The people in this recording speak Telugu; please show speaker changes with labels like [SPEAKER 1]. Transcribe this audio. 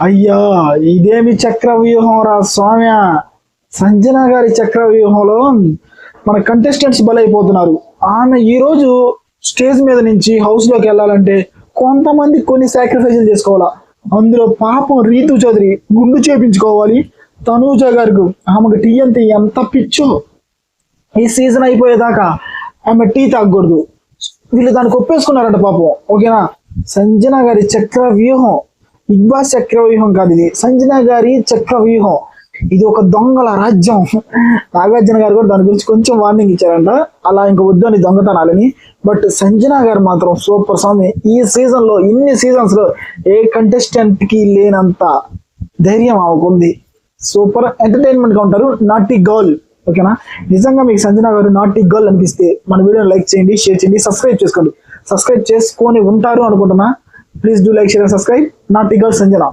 [SPEAKER 1] అయ్యా ఇదేమి చక్రవ్యూహం రా స్వామ్య. సంజన గారి చక్రవ్యూహంలో మన కంటెస్టెంట్స్ బలైపోతున్నారు. ఆమె ఈ రోజు స్టేజ్ మీద నుంచి హౌస్ లోకి వెళ్ళాలంటే కొంతమంది కొన్ని సాక్రిఫైజులు చేసుకోవాలా. అందులో పాపం రీతు చౌదరి గుండు చేపించుకోవాలి. తనూజ గారికి ఆమెకు టీ అంటే ఎంత పిచ్చో. ఈ సీజన్ అయిపోయేదాకా ఆమె టీ తాగకూడదు. వీళ్ళు దానికి ఒప్పేసుకున్నారంట పాపం. ఓకేనా, సంజన గారి చక్ర వ్యూహం, బిగ్ బాస్ చక్ర వ్యూహం కాదు ఇది, సంజన గారి చక్ర వ్యూహం. ఇది ఒక దొంగల రాజ్యం. నాగార్జున గారు కూడా దాని గురించి కొంచెం వార్నింగ్ ఇచ్చారంట, అలా ఇంకా వద్దని దొంగతనాలని. బట్ సంజన గారు మాత్రం సూపర్ స్వామి. ఈ సీజన్ లో ఇన్ని సీజన్స్ లో ఏ కంటెస్టెంట్ కి లేనంత ధైర్యం ఆమెకు ఉంది. సూపర్ ఎంటర్టైన్మెంట్ గా ఉంటారు. నాటి గర్ల్. ఓకేనా, నిజంగా మీకు సంజన గారు నాటి గర్ల్ అనిపిస్తే మన వీడియోని లైక్ చేయండి, షేర్ చేయండి, సబ్స్క్రైబ్ చేసుకోండి. సబ్స్క్రైబ్ చేసుకొని ఉంటారు అనుకుంటున్నా. Please do like, share, subscribe. నాటి గర్ల్ సంజన.